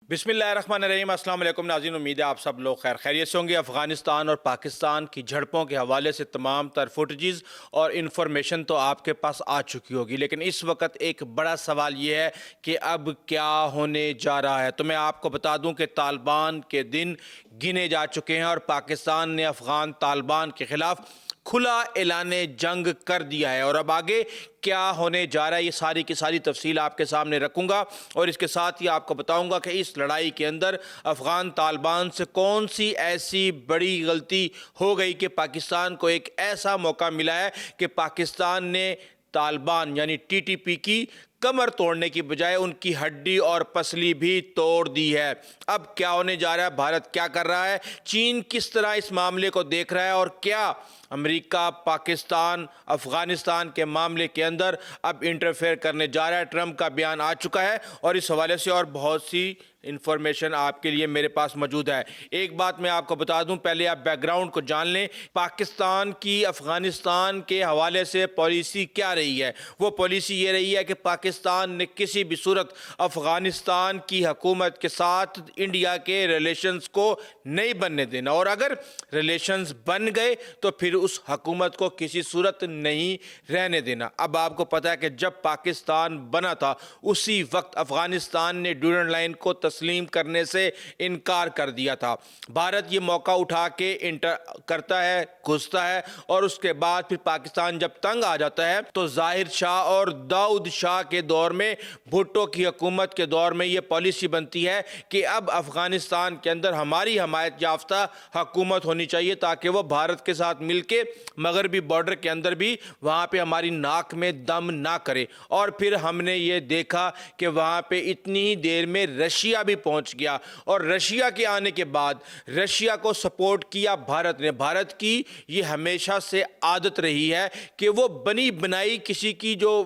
بسم اللہ الرحمن الرحیم۔ السلام علیکم ناظرین، امید ہے آپ سب لوگ خیر خیریت سے ہوں گے۔ افغانستان اور پاکستان کی جھڑپوں کے حوالے سے تمام تر فوٹیجز اور انفارمیشن تو آپ کے پاس آ چکی ہوگی، لیکن اس وقت ایک بڑا سوال یہ ہے کہ اب کیا ہونے جا رہا ہے۔ تو میں آپ کو بتا دوں کہ طالبان کے دن گنے جا چکے ہیں اور پاکستان نے افغان طالبان کے خلاف کھلا اعلان جنگ کر دیا ہے، اور اب آگے کیا ہونے جا رہا ہے یہ ساری کی ساری تفصیل آپ کے سامنے رکھوں گا، اور اس کے ساتھ ہی آپ کو بتاؤں گا کہ اس لڑائی کے اندر افغان طالبان سے کون سی ایسی بڑی غلطی ہو گئی کہ پاکستان کو ایک ایسا موقع ملا ہے کہ پاکستان نے طالبان یعنی ٹی ٹی پی کی کمر توڑنے کی بجائے ان کی ہڈی اور پسلی بھی توڑ دی ہے۔ اب کیا ہونے جا رہا ہے، بھارت کیا کر رہا ہے، چین کس طرح اس معاملے کو دیکھ رہا ہے، اور کیا امریکہ پاکستان افغانستان کے معاملے کے اندر اب انٹرفیئر کرنے جا رہا ہے۔ ٹرمپ کا بیان آ چکا ہے، اور اس حوالے سے اور بہت سی انفارمیشن آپ کے لیے میرے پاس موجود ہے۔ ایک بات میں آپ کو بتا دوں، پہلے آپ بیک گراؤنڈ کو جان لیں۔ پاکستان کی افغانستان کے حوالے سے پالیسی کیا رہی ہے؟ وہ پالیسی یہ رہی ہے کہ پاکستان نے کسی بھی صورت افغانستان کی حکومت کے ساتھ انڈیا کے ریلیشنز کو نہیں بننے دینا، اور اگر ریلیشنز بن گئے تو پھر اس حکومت کو کسی صورت نہیں رہنے دینا۔ اب آپ کو پتا ہے کہ جب پاکستان بنا تھا اسی وقت افغانستان نے ڈیورنڈ لائن کو تسلیم کرنے سے انکار کر دیا تھا۔ بھارت یہ موقع اٹھا کے انٹر کرتا ہے، گھستا ہے، اور اس کے بعد پھر پاکستان جب تنگ آ جاتا ہے تو ظاہر شاہ اور داؤد شاہ کے دور میں، بھٹو کی حکومت کے دور میں یہ پالیسی بنتی ہے کہ اب افغانستان کے اندر ہماری حمایت یافتہ حکومت ہونی چاہیے، تاکہ وہ بھارت کے ساتھ مل کے مغربی بارڈر کے اندر بھی وہاں پہ ہماری ناک میں دم نہ کرے۔ اور پھر ہم نے یہ دیکھا کہ وہاں پہ اتنی ہی دیر میں رشیا بھی پہنچ گیا، اور رشیا کے آنے کے بعد رشیا کو سپورٹ کیا بھارت نے۔ بھارت کی یہ ہمیشہ سے عادت رہی ہے کہ وہ بنی بنائی کسی کی جو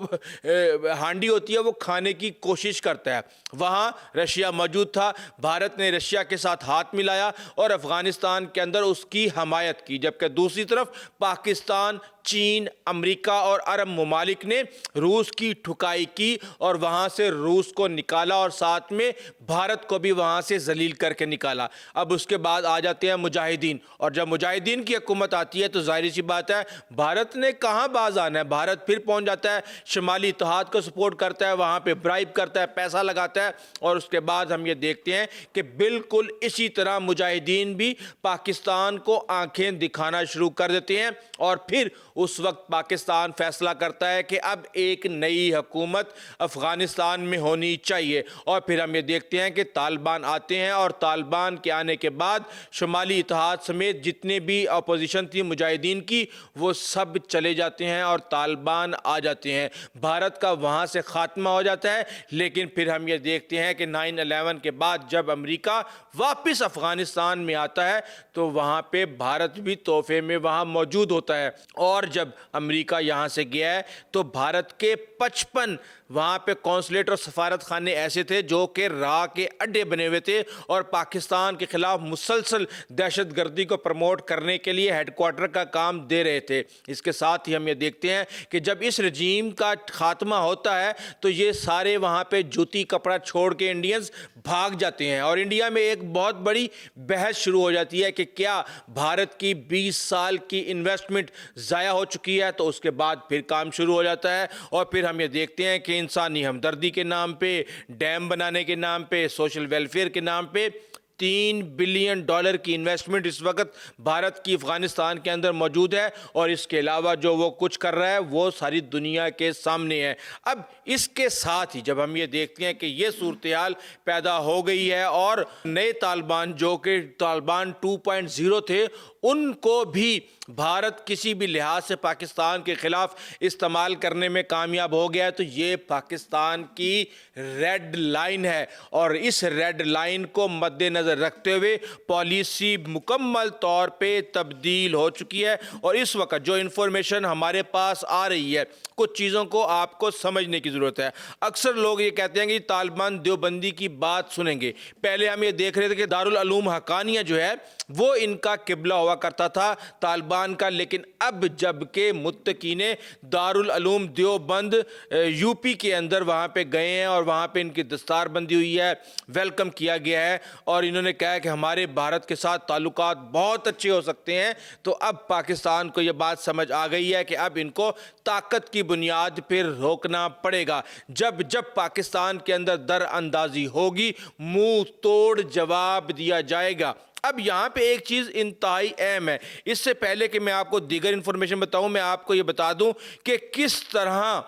ہانڈی ہوتی ہے وہ کھانے کی کوشش کرتا ہے۔ وہاں رشیا موجود تھا، بھارت نے رشیا کے ساتھ ہاتھ ملایا اور افغانستان کے اندر اس کی حمایت کی، جبکہ دوسری طرف پاکستان، چین، امریکہ اور عرب ممالک نے روس کی ٹھکائی کی اور وہاں سے روس کو نکالا، اور ساتھ میں بھارت کو بھی وہاں سے ذلیل کر کے نکالا۔ اب اس کے بعد آ جاتے ہیں مجاہدین، اور جب مجاہدین کی حکومت آتی ہے تو ظاہر سی بات ہے بھارت نے کہاں باز آنا ہے۔ بھارت پھر پہنچ جاتا ہے، شمالی اتحاد کو سپورٹ کرتا ہے، وہاں پہ برائب کرتا ہے، پیسہ لگاتا ہے، اور اس کے بعد ہم یہ دیکھتے ہیں کہ بالکل اسی طرح مجاہدین بھی پاکستان کو آنکھیں دکھانا شروع کر دیتے ہیں، اور پھر اس وقت پاکستان فیصلہ کرتا ہے کہ اب ایک نئی حکومت افغانستان میں ہونی چاہیے۔ اور پھر ہم یہ دیکھتے ہیں کہ طالبان آتے ہیں، اور طالبان کے آنے کے بعد شمالی اتحاد سمیت جتنے بھی اپوزیشن تھی مجاہدین کی وہ سب چلے جاتے ہیں اور طالبان آ جاتے ہیں۔ بھارت کا وہاں سے خاتمہ ہو جاتا ہے، لیکن پھر ہم یہ دیکھتے ہیں کہ 9/11 کے بعد جب امریکہ واپس افغانستان میں آتا ہے تو وہاں پہ بھارت بھی تحفے میں وہاں موجود ہوتا ہے، اور جب امریکہ یہاں سے گیا ہے تو بھارت کے 55 وہاں پہ قونصلیٹ اور سفارت خانے ایسے تھے جو کہ راہ کے اڈے بنے ہوئے تھے، اور پاکستان کے خلاف مسلسل دہشت گردی کو پروموٹ کرنے کے لیے ہیڈ کوارٹر کا کام دے رہے تھے۔ اس کے ساتھ ہی ہم یہ دیکھتے ہیں کہ جب اس رجیم کا خاتمہ ہوتا ہے تو یہ سارے وہاں پہ جوتی کپڑا چھوڑ کے انڈینز بھاگ جاتے ہیں، اور انڈیا میں ایک بہت بڑی بحث شروع ہو جاتی ہے کہ کیا بھارت کی 20 سال کی انویسٹمنٹ ضائع ہو چکی ہے۔ تو اس کے بعد پھر کام شروع ہو جاتا ہے، اور پھر ہم یہ دیکھتے ہیں کہ انسانی ہمدردی کے نام پہ، ڈیم بنانے کے نام پہ، سوشل ویلفیئر کے نام پہ $3 بلین کی انویسٹمنٹ اس وقت بھارت کی افغانستان کے اندر موجود ہے، اور اس کے علاوہ جو وہ کچھ کر رہا ہے وہ ساری دنیا کے سامنے ہے۔ اب اس کے ساتھ ہی جب ہم یہ دیکھتے ہیں کہ یہ صورتحال پیدا ہو گئی ہے، اور نئے طالبان جو کہ طالبان 2.0 تھے ان کو بھی بھارت کسی بھی لحاظ سے پاکستان کے خلاف استعمال کرنے میں کامیاب ہو گیا ہے، تو یہ پاکستان کی ریڈ لائن ہے، اور اس ریڈ لائن کو مد نظر نظر رکھتے ہوئے پالیسی مکمل طور پہ تبدیل ہو چکی ہے، اور اس وقت جو انفارمیشن ہمارے پاس آ رہی ہے کچھ چیزوں کو آپ کو سمجھنے کی ضرورت ہے۔ اکثر لوگ یہ کہتے ہیں کہ طالبان دیوبندی کی بات سنیں گے۔ پہلے ہم یہ دیکھ رہے تھے کہ دارالعلوم حقانیہ جو ہے وہ ان کا قبلہ ہوا کرتا تھا طالبان کا، لیکن اب جب کہ متقین دارالعلوم دیوبند یو پی کے اندر وہاں پہ گئے ہیں اور وہاں پہ ان کی دستار بندی ہوئی ہے، ویلکم کیا گیا ہے، اور انہوں نے کہا کہ ہمارے بھارت کے ساتھ تعلقات بہت اچھے ہو سکتے ہیں، تو اب پاکستان کو یہ بات سمجھ آ گئی ہے کہ اب ان کو طاقت کی بنیاد پر روکنا پڑے گا۔ جب پاکستان کے اندر در اندازی ہوگی، منہ توڑ جواب دیا جائے گا۔ اب یہاں پہ ایک چیز انتہائی اہم ہے، اس سے پہلے کہ میں آپ کو دیگر انفارمیشن بتاؤں، میں آپ کو یہ بتا دوں کہ کس طرح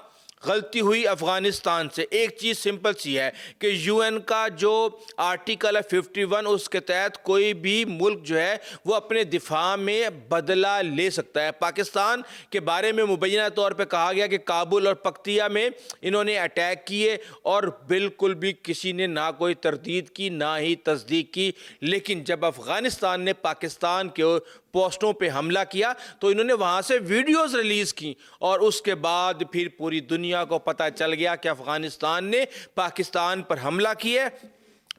غلطی ہوئی افغانستان سے۔ ایک چیز سمپل سی ہے کہ یو این کا جو آرٹیکل ہے 51، اس کے تحت کوئی بھی ملک جو ہے وہ اپنے دفاع میں بدلہ لے سکتا ہے۔ پاکستان کے بارے میں مبینہ طور پہ کہا گیا کہ کابل اور پکتیا میں انہوں نے اٹیک کیے، اور بالکل بھی کسی نے نہ کوئی تردید کی نہ ہی تصدیق کی، لیکن جب افغانستان نے پاکستان کے پوسٹوں پہ حملہ کیا تو انہوں نے وہاں سے ویڈیوز ریلیز کی، اور اس کے بعد پھر پوری دنیا کو پتہ چل گیا کہ افغانستان نے پاکستان پر حملہ کیا ہے۔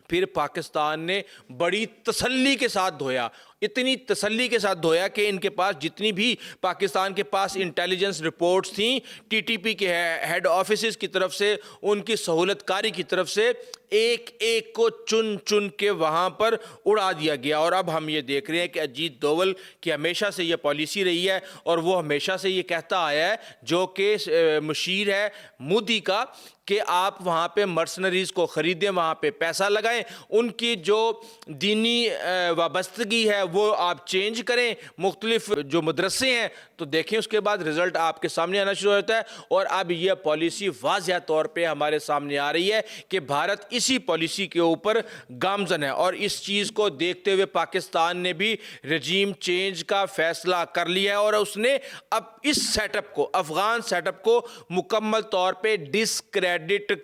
پھر پاکستان نے بڑی تسلی کے ساتھ دھویا، اتنی تسلی کے ساتھ دھویا کہ ان کے پاس جتنی بھی پاکستان کے پاس انٹیلیجنس رپورٹس تھیں ٹی پی کے ہیڈ آفیسز کی طرف سے، ان کی سہولت کاری کی طرف سے، ایک ایک کو چن چن کے وہاں پر اڑا دیا گیا۔ اور اب ہم یہ دیکھ رہے ہیں کہ اجیت دوول کی ہمیشہ سے یہ پالیسی رہی ہے، اور وہ ہمیشہ سے یہ کہتا آیا ہے، جو کہ مشیر ہے مودی کا، کہ آپ وہاں پہ مرسنریز کو خریدیں، وہاں پہ پیسہ لگائیں، ان کی جو دینی وابستگی ہے وہ آپ چینج کریں، مختلف جو مدرسے ہیں، تو دیکھیں اس کے بعد رزلٹ آپ کے سامنے آنا شروع ہوتا ہے۔ اور اب یہ پالیسی واضح طور پہ ہمارے سامنے آ رہی ہے کہ بھارت اسی پالیسی کے اوپر گامزن ہے، اور اس چیز کو دیکھتے ہوئے پاکستان نے بھی رجیم چینج کا فیصلہ کر لیا ہے، اور اس نے اب اس سیٹ اپ کو، افغان سیٹ اپ کو مکمل طور پہ ڈسکریڈٹ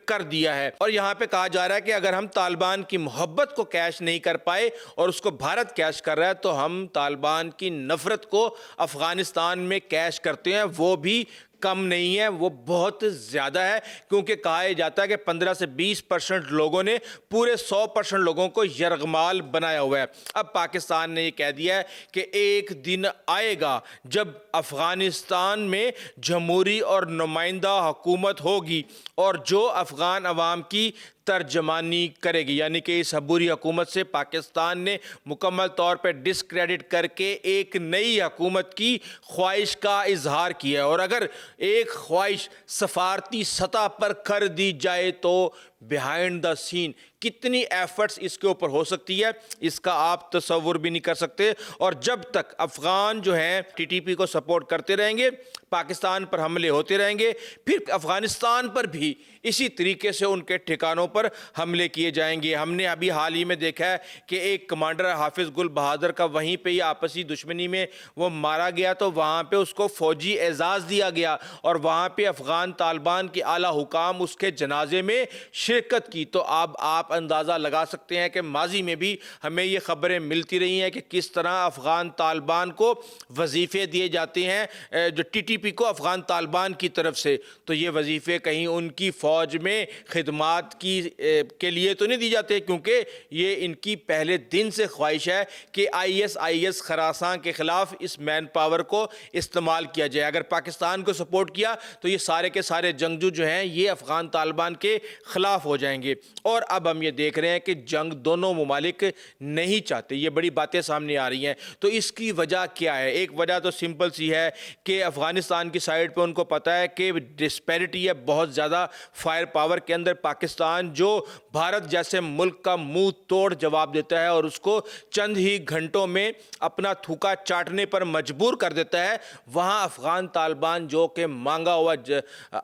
کر دیا ہے۔ اور یہاں پہ کہا جا رہا ہے کہ اگر ہم طالبان کی محبت کو کیش نہیں کر پائے اور اس کو بھارت کیش کر رہا ہے، تو ہم طالبان کی نفرت کو افغانستان میں کیش کرتے ہیں، وہ بھی کم نہیں ہے، وہ بہت زیادہ ہے، کیونکہ کہا جاتا ہے کہ 15 سے 20% لوگوں نے پورے 100% لوگوں کو یرغمال بنایا ہوا ہے۔ اب پاکستان نے یہ کہہ دیا ہے کہ ایک دن آئے گا جب افغانستان میں جمہوری اور نمائندہ حکومت ہوگی، اور جو افغان عوام کی ترجمانی کرے گی، یعنی کہ اس عبوری حکومت سے پاکستان نے مکمل طور پہ ڈسکریڈٹ کر کے ایک نئی حکومت کی خواہش کا اظہار کیا ہے۔ اور اگر ایک خواہش سفارتی سطح پر کر دی جائے تو بیہائنڈ دا سین کتنی ایفرٹس اس کے اوپر ہو سکتی ہے، اس کا آپ تصور بھی نہیں کر سکتے۔ اور جب تک افغان جو ہیں ٹی پی کو سپورٹ کرتے رہیں گے، پاکستان پر حملے ہوتے رہیں گے، پھر افغانستان پر بھی اسی طریقے سے ان کے ٹھکانوں پر حملے کیے جائیں گے۔ ہم نے ابھی حال ہی میں دیکھا ہے کہ ایک کمانڈر حافظ گل بہادر کا وہیں پہ ہی آپسی دشمنی میں وہ مارا گیا، تو وہاں پہ اس کو فوجی اعزاز دیا گیا، اور وہاں پہ افغان طالبان کے اعلیٰ حکام اس کے جنازے میں شرکت کی۔ تو اب آپ اندازہ لگا سکتے ہیں کہ ماضی میں بھی ہمیں یہ خبریں ملتی رہی ہیں کہ کس طرح افغان طالبان کو وظیفے دیے جاتے ہیں، جو ٹی پی کو افغان طالبان کی طرف سے، تو یہ وظیفے کہیں ان کی فوج میں خدمات کے لیے تو نہیں دی جاتے، کیونکہ یہ ان کی پہلے دن سے خواہش ہے کہ آئی ایس خراساں کے خلاف اس مین پاور کو استعمال کیا جائے۔ اگر پاکستان کو سپورٹ کیا تو یہ سارے کے سارے جنگجو جو ہیں یہ افغان طالبان کے خلاف ہو جائیں گے۔ اور اب ہم یہ دیکھ رہے ہیں کہ جنگ دونوں ممالک نہیں چاہتے، یہ بڑی باتیں سامنے آ رہی ہیں۔ تو اس کی وجہ کیا ہے؟ ایک وجہ تو سمپل سی ہے کہ افغانستان کی سائیڈ پہ ان کو پتہ ہے کہ ڈسپیرٹی ہے بہت زیادہ فائر پاور کے اندر۔ پاکستان جو بھارت جیسے ملک کا منہ توڑ جواب دیتا ہے اور اس کو چند ہی گھنٹوں میں اپنا تھوکا چاٹنے پر مجبور کر دیتا ہے، وہاں افغان طالبان جو کہ مانگا ہوا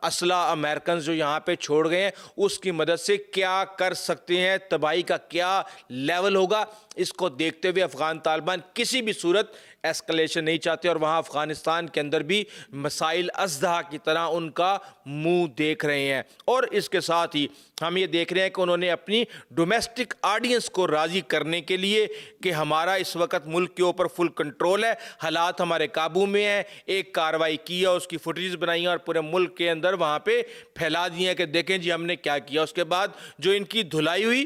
اسلحہ امریکنز جو یہاں پہ چھوڑ گئے ہیں، اس کی مدد سے کیا کر سکتے ہیں، تباہی کا کیا لیول ہوگا، اس کو دیکھتے ہوئے افغان طالبان کسی بھی صورت ایسکلیشن نہیں چاہتے اور وہاں افغانستان کے اندر بھی مسائل ازدہا کی طرح ان کا منہ دیکھ رہے ہیں۔ اور اس کے ساتھ ہی ہم یہ دیکھ رہے ہیں کہ انہوں نے اپنی ڈومیسٹک آڈینس کو راضی کرنے کے لیے کہ ہمارا اس وقت ملک کے اوپر فل کنٹرول ہے، حالات ہمارے قابو میں ہیں، ایک کارروائی کی ہے، اس کی فوٹیج بنائی ہیں اور پورے ملک کے اندر وہاں پہ پھیلا دی ہیں کہ دیکھیں جی ہم نے کیا کیا۔ اس کے بعد جو ان کی دھلائی ہوئی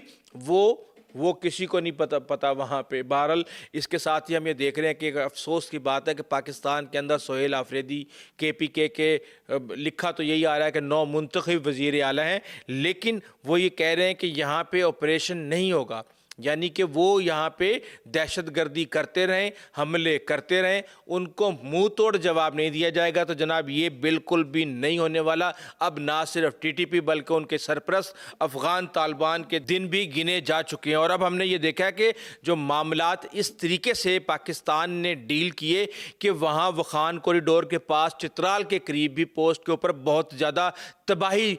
وہ کسی کو نہیں پتا وہاں پہ۔ بہرحال اس کے ساتھ ہی ہم یہ دیکھ رہے ہیں کہ ایک افسوس کی بات ہے کہ پاکستان کے اندر سہیل آفریدی KPK کے لکھا تو یہی آ رہا ہے کہ 9 منتخب وزیر اعلیٰ ہیں، لیکن وہ یہ کہہ رہے ہیں کہ یہاں پہ آپریشن نہیں ہوگا، یعنی کہ وہ یہاں پہ دہشت گردی کرتے رہیں، حملے کرتے رہیں، ان کو منہ توڑ جواب نہیں دیا جائے گا۔ تو جناب یہ بالکل بھی نہیں ہونے والا۔ اب نہ صرف TTP بلکہ ان کے سرپرست افغان طالبان کے دن بھی گنے جا چکے ہیں۔ اور اب ہم نے یہ دیکھا کہ جو معاملات اس طریقے سے پاکستان نے ڈیل کیے کہ وہاں وخان کوریڈور کے پاس چترال کے قریب بھی پوسٹ کے اوپر بہت زیادہ تباہی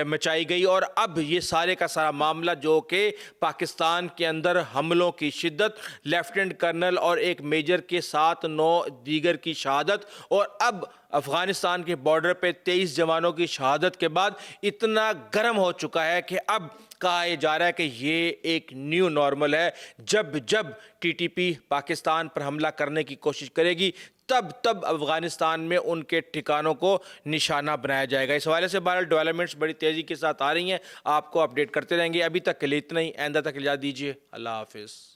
مچائی گئی، اور اب یہ سارے کا سارا معاملہ جو کہ پاکستان کے اندر حملوں کی شدت، لیفٹیننٹ کرنل اور ایک میجر کے ساتھ 9 دیگر کی شہادت، اور اب افغانستان کے بارڈر پہ 23 جوانوں کی شہادت کے بعد اتنا گرم ہو چکا ہے کہ اب کہا جا رہا ہے کہ یہ ایک نیو نارمل ہے۔ جب TTP پاکستان پر حملہ کرنے کی کوشش کرے گی تب افغانستان میں ان کے ٹھکانوں کو نشانہ بنایا جائے گا۔ اس حوالے سے بہرحال ڈیولپمنٹس بڑی تیزی کے ساتھ آ رہی ہیں، آپ کو اپڈیٹ کرتے رہیں گے۔ ابھی تک کے لیے اتنا ہی، آئندہ تک اجازت دیجیے، اللہ حافظ۔